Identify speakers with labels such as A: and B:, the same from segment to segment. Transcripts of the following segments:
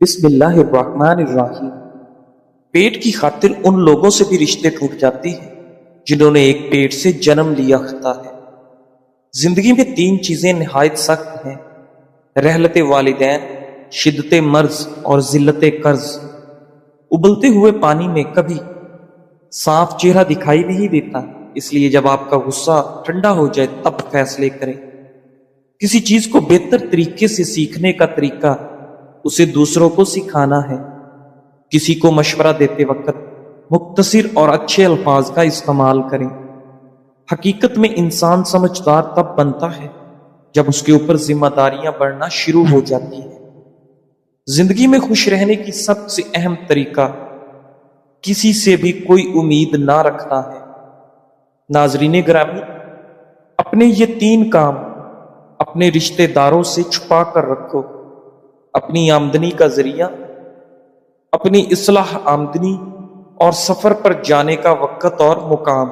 A: بسم اللہ الرحمن الرحیم۔ پیٹ کی خاطر ان لوگوں سے بھی رشتے ٹوٹ جاتے ہیں جنہوں نے ایک پیٹ سے جنم لیا ہوتا ہے۔ زندگی میں تین چیزیں نہایت سخت ہیں: رحلت والدین، شدت مرض اور ذلت قرض۔ ابلتے ہوئے پانی میں کبھی صاف چہرہ دکھائی نہیں دیتا، اس لیے جب آپ کا غصہ ٹھنڈا ہو جائے تب فیصلے کریں۔ کسی چیز کو بہتر طریقے سے سیکھنے کا طریقہ اسے دوسروں کو سکھانا ہے۔ کسی کو مشورہ دیتے وقت مختصر اور اچھے الفاظ کا استعمال کریں۔ حقیقت میں انسان سمجھدار تب بنتا ہے جب اس کے اوپر ذمہ داریاں بڑھنا شروع ہو جاتی ہیں۔ زندگی میں خوش رہنے کی سب سے اہم طریقہ کسی سے بھی کوئی امید نہ رکھنا ہے۔ ناظرین گرامی، اپنے یہ تین کام اپنے رشتہ داروں سے چھپا کر رکھو: اپنی آمدنی کا ذریعہ، اپنی اصلاح آمدنی اور سفر پر جانے کا وقت اور مقام۔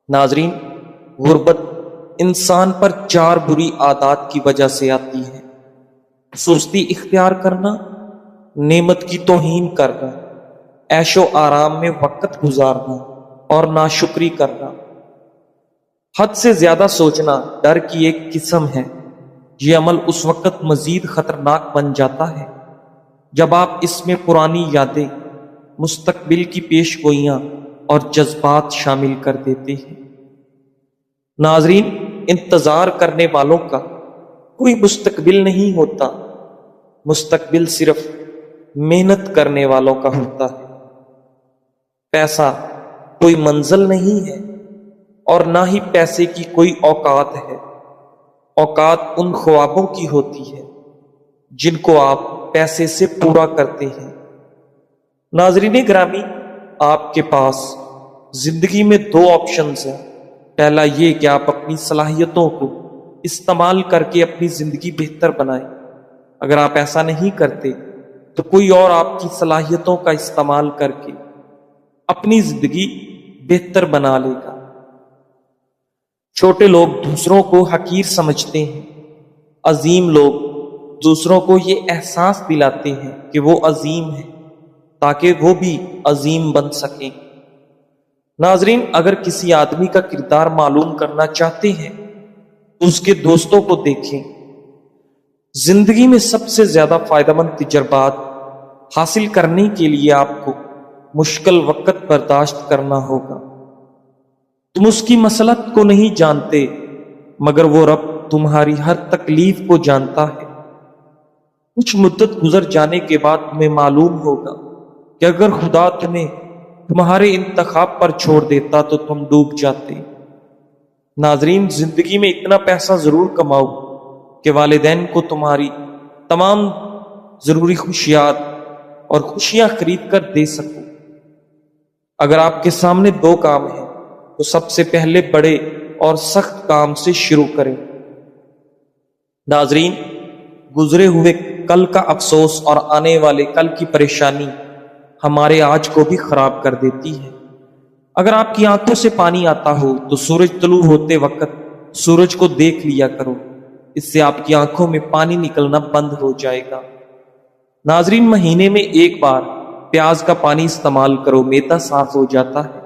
A: ناظرین، غربت انسان پر چار بری عادات کی وجہ سے آتی ہے: سستی اختیار کرنا، نعمت کی توہین کرنا، عیش و آرام میں وقت گزارنا اور ناشکری کرنا۔ حد سے زیادہ سوچنا ڈر کی ایک قسم ہے۔ یہ عمل اس وقت مزید خطرناک بن جاتا ہے جب آپ اس میں پرانی یادیں، مستقبل کی پیش گوئیاں اور جذبات شامل کر دیتے ہیں۔ ناظرین، انتظار کرنے والوں کا کوئی مستقبل نہیں ہوتا، مستقبل صرف محنت کرنے والوں کا ہوتا ہے۔ پیسہ کوئی منزل نہیں ہے اور نہ ہی پیسے کی کوئی اوقات ہے۔ اوقات ان خوابوں کی ہوتی ہے جن کو آپ پیسے سے پورا کرتے ہیں۔ ناظرین گرامی، آپ کے پاس زندگی میں دو آپشنز ہیں۔ پہلا یہ کہ آپ اپنی صلاحیتوں کو استعمال کر کے اپنی زندگی بہتر بنائیں۔ اگر آپ ایسا نہیں کرتے تو کوئی اور آپ کی صلاحیتوں کا استعمال کر کے اپنی زندگی بہتر بنا لے گا۔ چھوٹے لوگ دوسروں کو حقیر سمجھتے ہیں، عظیم لوگ دوسروں کو یہ احساس دلاتے ہیں کہ وہ عظیم ہیں تاکہ وہ بھی عظیم بن سکیں۔ ناظرین، اگر کسی آدمی کا کردار معلوم کرنا چاہتے ہیں تو اس کے دوستوں کو دیکھیں۔ زندگی میں سب سے زیادہ فائدہ مند تجربات حاصل کرنے کے لیے آپ کو مشکل وقت برداشت کرنا ہوگا۔ تم اس کی مصلحت کو نہیں جانتے، مگر وہ رب تمہاری ہر تکلیف کو جانتا ہے۔ کچھ مدت گزر جانے کے بعد تمہیں معلوم ہوگا کہ اگر خدا تمہیں تمہارے انتخاب پر چھوڑ دیتا تو تم ڈوب جاتے۔ ناظرین، زندگی میں اتنا پیسہ ضرور کماؤ کہ والدین کو تمہاری تمام ضروری خوشیات اور خوشیاں خرید کر دے سکو۔ اگر آپ کے سامنے دو کام ہیں تو سب سے پہلے بڑے اور سخت کام سے شروع کریں۔ ناظرین، گزرے ہوئے کل کا افسوس اور آنے والے کل کی پریشانی ہمارے آج کو بھی خراب کر دیتی ہے۔ اگر آپ کی آنکھوں سے پانی آتا ہو تو سورج طلوع ہوتے وقت سورج کو دیکھ لیا کرو، اس سے آپ کی آنکھوں میں پانی نکلنا بند ہو جائے گا۔ ناظرین، مہینے میں ایک بار پیاز کا پانی استعمال کرو، معدہ صاف ہو جاتا ہے۔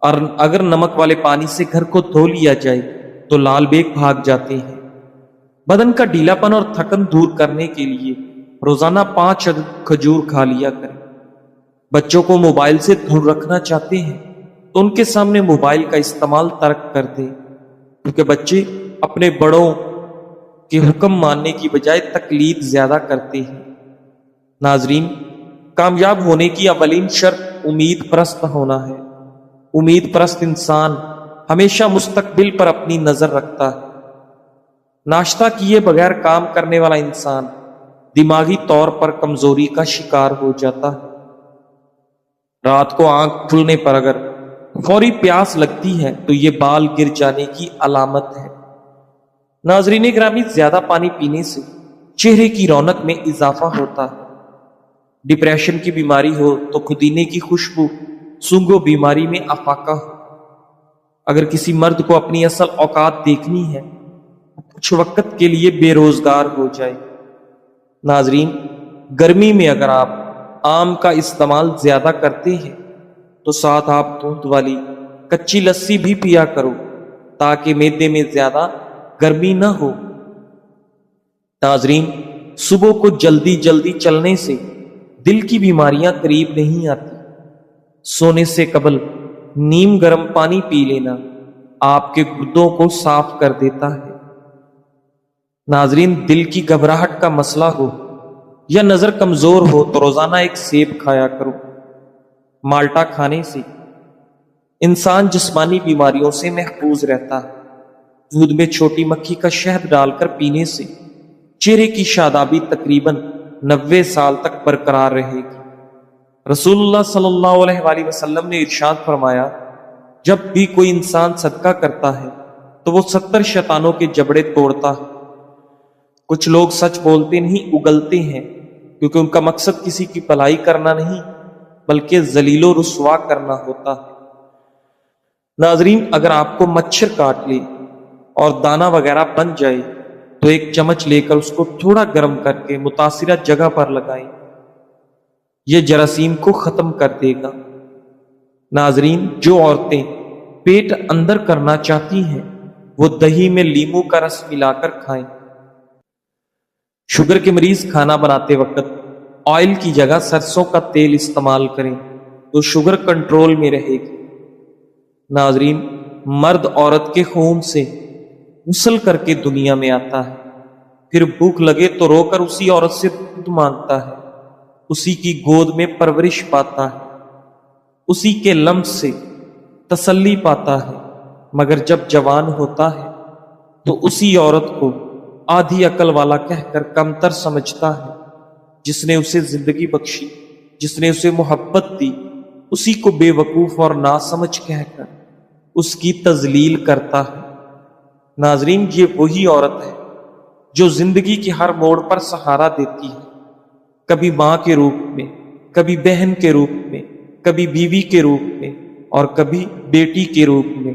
A: اور اگر نمک والے پانی سے گھر کو دھو لیا جائے تو لال بیگ بھاگ جاتے ہیں۔ بدن کا ڈھیلا پن اور تھکن دور کرنے کے لیے روزانہ 5 عدد کھجور کھا لیا کریں۔ بچوں کو موبائل سے دور رکھنا چاہتے ہیں تو ان کے سامنے موبائل کا استعمال ترک کر دیں، کیونکہ بچے اپنے بڑوں کے حکم ماننے کی بجائے تقلید زیادہ کرتے ہیں۔ ناظرین، کامیاب ہونے کی اولین شرط امید پرست ہونا ہے۔ امید پرست انسان ہمیشہ مستقبل پر اپنی نظر رکھتا ہے۔ ناشتہ کیے بغیر کام کرنے والا انسان دماغی طور پر کمزوری کا شکار ہو جاتا ہے۔ رات کو آنکھ کھلنے پر اگر فوری پیاس لگتی ہے تو یہ بال گر جانے کی علامت ہے۔ ناظرین گرامی، زیادہ پانی پینے سے چہرے کی رونق میں اضافہ ہوتا ہے۔ ڈپریشن کی بیماری ہو تو پودینے کی خوشبو سونگھو، بیماری میں افاقہ ہو۔ اگر کسی مرد کو اپنی اصل اوقات دیکھنی ہے کچھ وقت کے لیے بے روزگار ہو جائے۔ ناظرین، گرمی میں اگر آپ آم کا استعمال زیادہ کرتے ہیں تو ساتھ آپ دودھ والی کچی لسی بھی پیا کرو تاکہ معدے میں زیادہ گرمی نہ ہو۔ ناظرین، صبح کو جلدی جلدی چلنے سے دل کی بیماریاں قریب نہیں آتی۔ سونے سے قبل نیم گرم پانی پی لینا آپ کے گردوں کو صاف کر دیتا ہے۔ ناظرین، دل کی گھبراہٹ کا مسئلہ ہو یا نظر کمزور ہو تو روزانہ ایک سیب کھایا کرو۔ مالٹا کھانے سے انسان جسمانی بیماریوں سے محفوظ رہتا ہے۔ دودھ میں چھوٹی مکھی کا شہد ڈال کر پینے سے چہرے کی شادابی تقریباً 90 سال تک برقرار رہے گی۔ رسول اللہ صلی اللہ علیہ وآلہ وسلم نے ارشاد فرمایا، جب بھی کوئی انسان صدقہ کرتا ہے تو وہ 70 شیطانوں کے جبڑے توڑتا ہے۔ کچھ لوگ سچ بولتے نہیں اگلتے ہیں کیونکہ ان کا مقصد کسی کی بھلائی کرنا نہیں بلکہ ذلیل و رسوا کرنا ہوتا ہے۔ ناظرین، اگر آپ کو مچھر کاٹ لے اور دانہ وغیرہ بن جائے تو ایک چمچ لے کر اس کو تھوڑا گرم کر کے متاثرہ جگہ پر لگائیں، یہ جراثیم کو ختم کر دے گا۔ ناظرین، جو عورتیں پیٹ اندر کرنا چاہتی ہیں وہ دہی میں لیموں کا رس ملا کر کھائیں۔ شوگر کے مریض کھانا بناتے وقت آئل کی جگہ سرسوں کا تیل استعمال کریں تو شوگر کنٹرول میں رہے گی۔ ناظرین، مرد عورت کے خون سے غسل کر کے دنیا میں آتا ہے، پھر بھوک لگے تو رو کر اسی عورت سے دودھ مانگتا ہے، اسی کی گود میں پرورش پاتا ہے، اسی کے لمس سے تسلی پاتا ہے، مگر جب جوان ہوتا ہے تو اسی عورت کو آدھی عقل والا کہہ کر کمتر سمجھتا ہے۔ جس نے اسے زندگی بخشی، جس نے اسے محبت دی، اسی کو بے وقوف اور ناسمجھ کہہ کر اس کی تذلیل کرتا ہے۔ ناظرین، یہ وہی عورت ہے جو زندگی کے ہر موڑ پر سہارا دیتی ہے، کبھی ماں کے روپ میں، کبھی بہن کے روپ میں، کبھی بیوی کے روپ میں اور کبھی بیٹی کے روپ میں،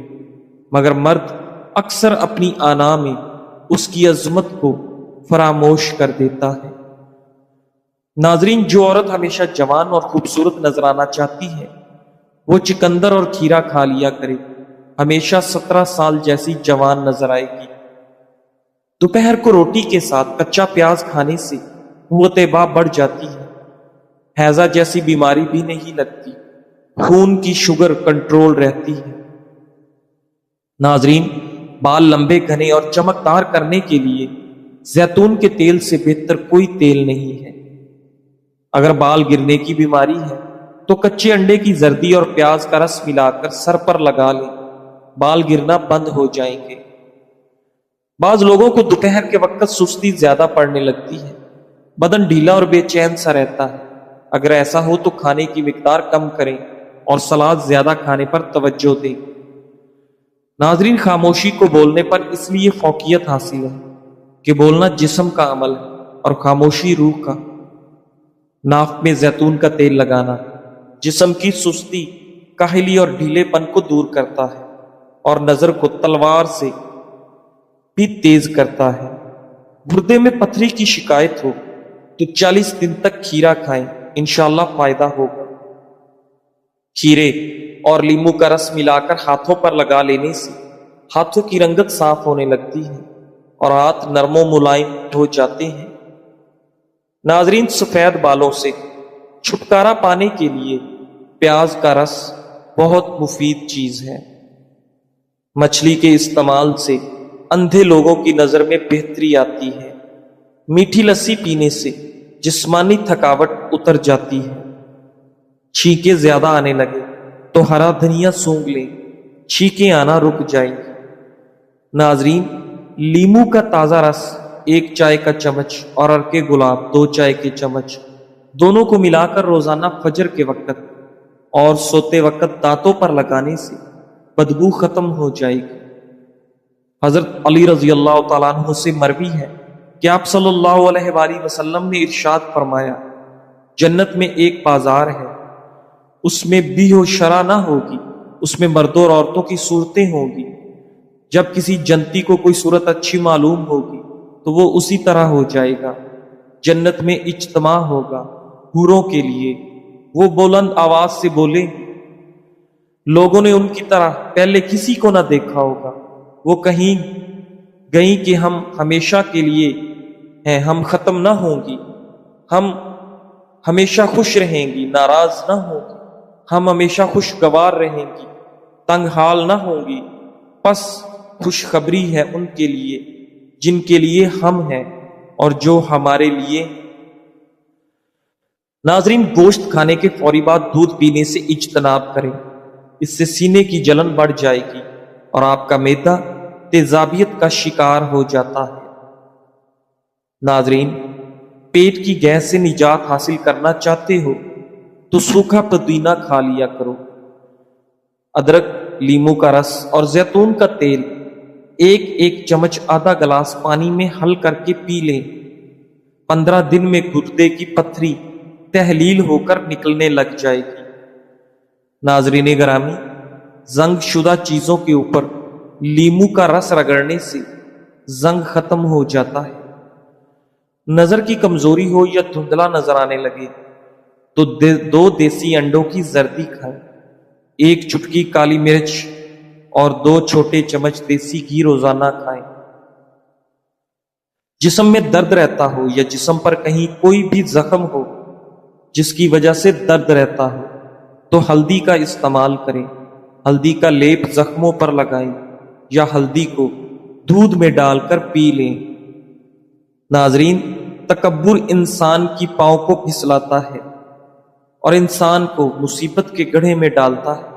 A: مگر مرد اکثر اپنی آنا میں اس کی عظمت کو فراموش کر دیتا ہے۔ ناظرین، جو عورت ہمیشہ جوان اور خوبصورت نظر آنا چاہتی ہے وہ چکندر اور کھیرا کھا لیا کرے، ہمیشہ 17 سال جیسی جوان نظر آئے گی۔ دوپہر کو روٹی کے ساتھ کچا پیاز کھانے سے قوت باء بڑھ جاتی ہے، ہیضہ جیسی بیماری بھی نہیں لگتی، خون کی شوگر کنٹرول رہتی ہے۔ ناظرین، بال لمبے گھنے اور چمکدار کرنے کے لیے زیتون کے تیل سے بہتر کوئی تیل نہیں ہے۔ اگر بال گرنے کی بیماری ہے تو کچے انڈے کی زردی اور پیاز کا رس ملا کر سر پر لگا لیں، بال گرنا بند ہو جائیں گے۔ بعض لوگوں کو دوپہر کے وقت سستی زیادہ پڑنے لگتی ہے، بدن ڈھیلا اور بے چین سا رہتا ہے۔ اگر ایسا ہو تو کھانے کی مقدار کم کریں اور سلاد زیادہ کھانے پر توجہ دیں۔ ناظرین، خاموشی کو بولنے پر اس لیے فوقیت حاصل ہے کہ بولنا جسم کا عمل ہے اور خاموشی روح کا۔ ناف میں زیتون کا تیل لگانا جسم کی سستی، کاہلی اور ڈھیلے پن کو دور کرتا ہے اور نظر کو تلوار سے بھی تیز کرتا ہے۔ گردے میں پتھری کی شکایت ہو تو 40 دن تک کھیرا کھائیں، انشاءاللہ فائدہ ہوگا۔ کھیرے اور لیموں کا رس ملا کر ہاتھوں پر لگا لینے سے ہاتھوں کی رنگت صاف ہونے لگتی ہے اور ہاتھ نرم و ملائم ہو جاتے ہیں۔ ناظرین، سفید بالوں سے چھٹکارا پانے کے لیے پیاز کا رس بہت مفید چیز ہے۔ مچھلی کے استعمال سے اندھے لوگوں کی نظر میں بہتری آتی ہے۔ میٹھی لسی پینے سے جسمانی تھکاوٹ اتر جاتی ہے۔ چھینکیں زیادہ آنے لگے تو ہرا دھنیا سونگھ لیں، چھینکیں آنا رک جائیں گی۔ ناظرین، لیموں کا تازہ رس 1 چائے کا چمچ اور ارکے گلاب 2 چائے کے چمچ دونوں کو ملا کر روزانہ فجر کے وقت اور سوتے وقت دانتوں پر لگانے سے بدبو ختم ہو جائے گی۔ حضرت علی رضی اللہ تعالیٰ عنہ سے مروی ہے کہ آپ صلی اللہ علیہ وآلہ وسلم نے ارشاد فرمایا، جنت میں ایک بازار ہے، اس میں بیع و شرع نہ ہوگی، اس میں مردوں اور عورتوں کی صورتیں ہوں گی۔ جب کسی جنتی کو کوئی صورت اچھی معلوم ہوگی تو وہ اسی طرح ہو جائے گا، جنت میں اجتماع ہوگا حوروں کے لیے، وہ بلند آواز سے بولیں گے۔ لوگوں نے ان کی طرح پہلے کسی کو نہ دیکھا ہوگا، وہ کہیں گئیں کہ ہم ہمیشہ کے لیے ہیں، ہم ختم نہ ہوں گی، ہم ہمیشہ خوش رہیں گی، ناراض نہ ہوں گی، ہم ہمیشہ خوشگوار رہیں گی، تنگ حال نہ ہوں گی۔ پس خوشخبری ہے ان کے لیے جن کے لیے ہم ہیں اور جو ہمارے لیے۔ ناظرین، گوشت کھانے کے فوری بعد دودھ پینے سے اجتناب کریں، اس سے سینے کی جلن بڑھ جائے گی اور آپ کا معدہ تیزابیت کا شکار ہو جاتا ہے۔ ناظرین، پیٹ کی گیس سے نجات حاصل کرنا چاہتے ہو تو سوکھا پودینہ کھا لیا کرو۔ ادرک، لیموں کا رس اور زیتون کا تیل ایک ایک چمچ آدھا گلاس پانی میں حل کر کے پی لیں۔ 15 دن میں گردے کی پتھری تحلیل ہو کر نکلنے لگ جائے گی۔ ناظرین گرامی، زنگ شدہ چیزوں کے اوپر لیموں کا رس رگڑنے سے زنگ ختم ہو جاتا ہے۔ نظر کی کمزوری ہو یا دھندلا نظر آنے لگے تو 2 دیسی انڈوں کی زردی کھائیں، 1 چٹکی کالی مرچ اور 2 چھوٹے چمچ دیسی گھی روزانہ کھائیں۔ جسم میں درد رہتا ہو یا جسم پر کہیں کوئی بھی زخم ہو جس کی وجہ سے درد رہتا ہو تو ہلدی کا استعمال کریں۔ ہلدی کا لیپ زخموں پر لگائیں یا ہلدی کو دودھ میں ڈال کر پی لیں۔ ناظرین، تکبر انسان کی پاؤں کو پھسلاتا ہے اور انسان کو مصیبت کے گڑھے میں ڈالتا ہے۔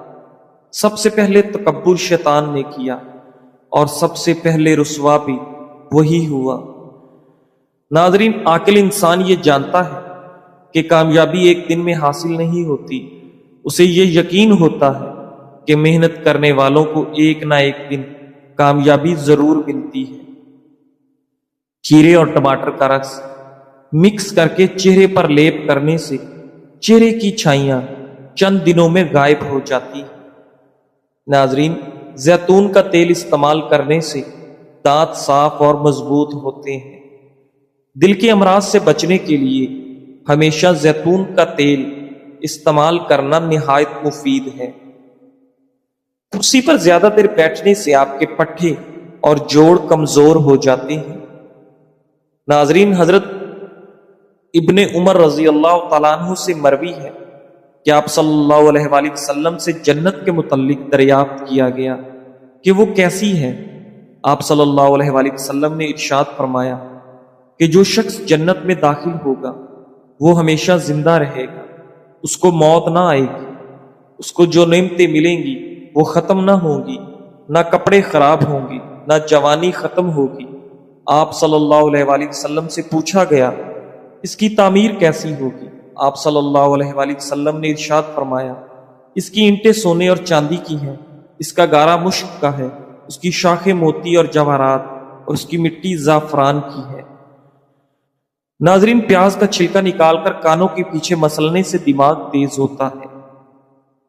A: سب سے پہلے تکبر شیطان نے کیا اور سب سے پہلے رسوا بھی وہی ہوا۔ ناظرین، عاقل انسان یہ جانتا ہے کہ کامیابی ایک دن میں حاصل نہیں ہوتی، اسے یہ یقین ہوتا ہے کہ محنت کرنے والوں کو ایک نہ ایک دن کامیابی ضرور ملتی ہے۔ کھیرے اور ٹماٹر کا رس مکس کر کے چہرے پر لیپ کرنے سے چہرے کی چھائیاں چند دنوں میں غائب ہو جاتی ہیں۔ ناظرین، زیتون کا تیل استعمال کرنے سے دانت صاف اور مضبوط ہوتے ہیں۔ دل کے امراض سے بچنے کے لیے ہمیشہ زیتون کا تیل استعمال کرنا نہایت مفید ہے۔ کرسی پر زیادہ دیر بیٹھنے سے آپ کے پٹھے اور جوڑ کمزور ہو جاتے ہیں۔ ناظرین، حضرت ابن عمر رضی اللہ تعالیٰ عنہ سے مروی ہے کہ آپ صلی اللہ علیہ وآلہ وسلم سے جنت کے متعلق دریافت کیا گیا کہ وہ کیسی ہے۔ آپ صلی اللہ علیہ وآلہ وسلم نے ارشاد فرمایا کہ جو شخص جنت میں داخل ہوگا وہ ہمیشہ زندہ رہے گا، اس کو موت نہ آئے گی، اس کو جو نعمتیں ملیں گی وہ ختم نہ ہوں گی، نہ کپڑے خراب ہوں گی، نہ جوانی ختم ہوگی۔ آپ صلی اللہ علیہ وآلہ وسلم سے پوچھا گیا اس کی تعمیر کیسی ہوگی؟ آپ صلی اللہ علیہ وآلہ وسلم نے ارشاد فرمایا اس کی اینٹیں سونے اور چاندی کی ہیں، اس کا گارا مشک کا ہے، اس کی شاخیں موتی اور جواہرات اور اس کی مٹی زعفران کی ہے۔ ناظرین، پیاز کا چھلکا نکال کر کانوں کے پیچھے مسلنے سے دماغ تیز ہوتا ہے۔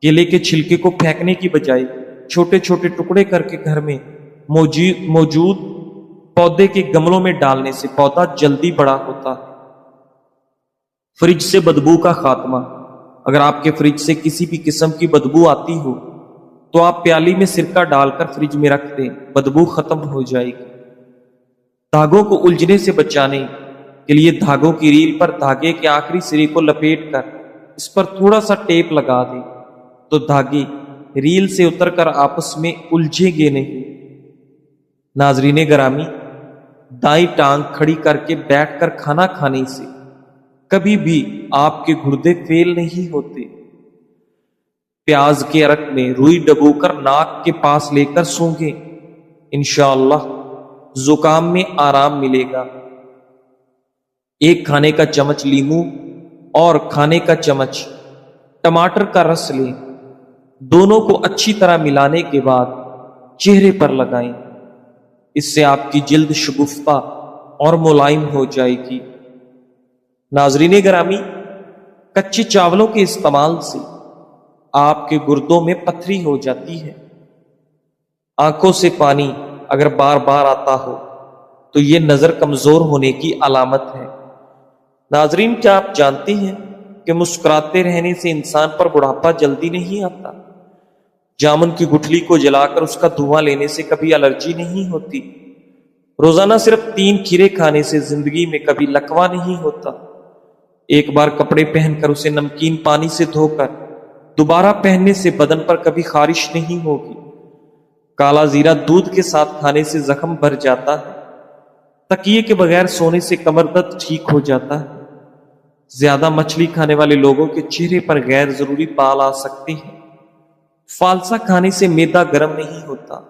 A: کیلے کے چھلکے کو پھینکنے کی بجائے چھوٹے چھوٹے ٹکڑے کر کے گھر میں موجود پودے کے گملوں میں ڈالنے سے پودا جلدی بڑا ہوتا ہے۔ فریج سے بدبو کا خاتمہ۔ اگر آپ کے فریج سے کسی بھی قسم کی بدبو آتی ہو تو آپ پیالی میں سرکہ ڈال کر فریج میں رکھ دیں، بدبو ختم ہو جائے گی۔ دھاگوں کو الجھنے سے بچانے کے لیے دھاگوں کی ریل پر دھاگے کے آخری سرے کو لپیٹ کر اس پر تھوڑا سا ٹیپ لگا دیں تو دھاگے ریل سے اتر کر آپس میں الجھیں گے نہیں۔ ناظرین گرامی، دائیں ٹانگ کھڑی کر کے بیٹھ کر کھانا کھانے سے کبھی بھی آپ کے گردے فیل نہیں ہوتے۔ پیاز کے عرق میں روئی ڈبو کر ناک کے پاس لے کر سونگیں، انشاءاللہ زکام میں آرام ملے گا۔ 1 کھانے کا چمچ لیموں اور کھانے کا چمچ ٹماٹر کا رس لیں، دونوں کو اچھی طرح ملانے کے بعد چہرے پر لگائیں، اس سے آپ کی جلد شگفتہ اور ملائم ہو جائے گی۔ ناظرین گرامی، کچے چاولوں کے استعمال سے آپ کے گردوں میں پتھری ہو جاتی ہے۔ آنکھوں سے پانی اگر بار بار آتا ہو تو یہ نظر کمزور ہونے کی علامت ہے۔ ناظرین، کیا آپ جانتے ہیں کہ مسکراتے رہنے سے انسان پر بڑھاپا جلدی نہیں آتا؟ جامن کی گٹھلی کو جلا کر اس کا دھواں لینے سے کبھی الرجی نہیں ہوتی۔ روزانہ صرف 3 کھیرے کھانے سے زندگی میں کبھی لکوہ نہیں ہوتا۔ ایک بار کپڑے پہن کر اسے نمکین پانی سے دھو کر دوبارہ پہننے سے بدن پر کبھی خارش نہیں ہوگی۔ کالا زیرہ دودھ کے ساتھ کھانے سے زخم بھر جاتا ہے۔ تکیے کے بغیر سونے سے کمر درد ٹھیک ہو جاتا ہے۔ زیادہ مچھلی کھانے والے لوگوں کے چہرے پر غیر ضروری بال آ سکتے ہیں۔ فالسا کھانے سے معدہ گرم نہیں ہوتا۔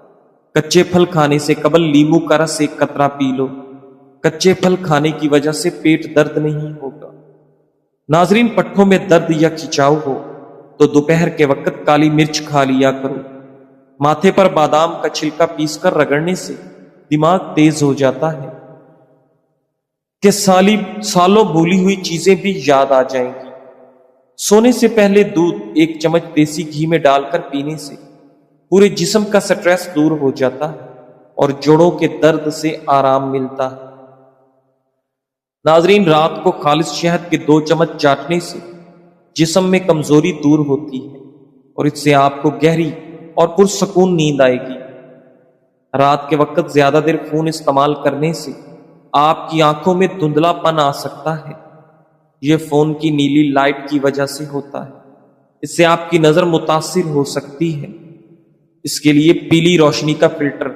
A: کچے پھل کھانے سے قبل لیمو کا رس 1 قطرہ پی لو۔ کچے پھل کھانے کی وجہ سے پیٹ درد نہیں ہوگا۔ ناظرین، پٹھوں میں درد یا کھچاؤ ہو تو دوپہر کے وقت کالی مرچ کھا لیا کرو۔ ماتھے پر بادام کا چھلکا پیس کر رگڑنے سے دماغ تیز ہو جاتا ہے کہ سالوں بھولی ہوئی چیزیں بھی یاد آ جائیں گی۔ سونے سے پہلے دودھ 1 چمچ دیسی گھی میں ڈال کر پینے سے پورے جسم کا سٹریس دور ہو جاتا ہے اور جوڑوں کے درد سے آرام ملتا ہے۔ ناظرین، رات کو خالص شہد کے 2 چمچ چاٹنے سے جسم میں کمزوری دور ہوتی ہے اور اس سے آپ کو گہری اور پرسکون نیند آئے گی۔ رات کے وقت زیادہ دیر فون استعمال کرنے سے آپ کی آنکھوں میں دھندلا پن آ سکتا ہے۔ یہ فون کی نیلی لائٹ کی وجہ سے ہوتا ہے۔ اس سے آپ کی نظر متاثر ہو سکتی ہے۔ اس کے لیے پیلی روشنی کا فلٹر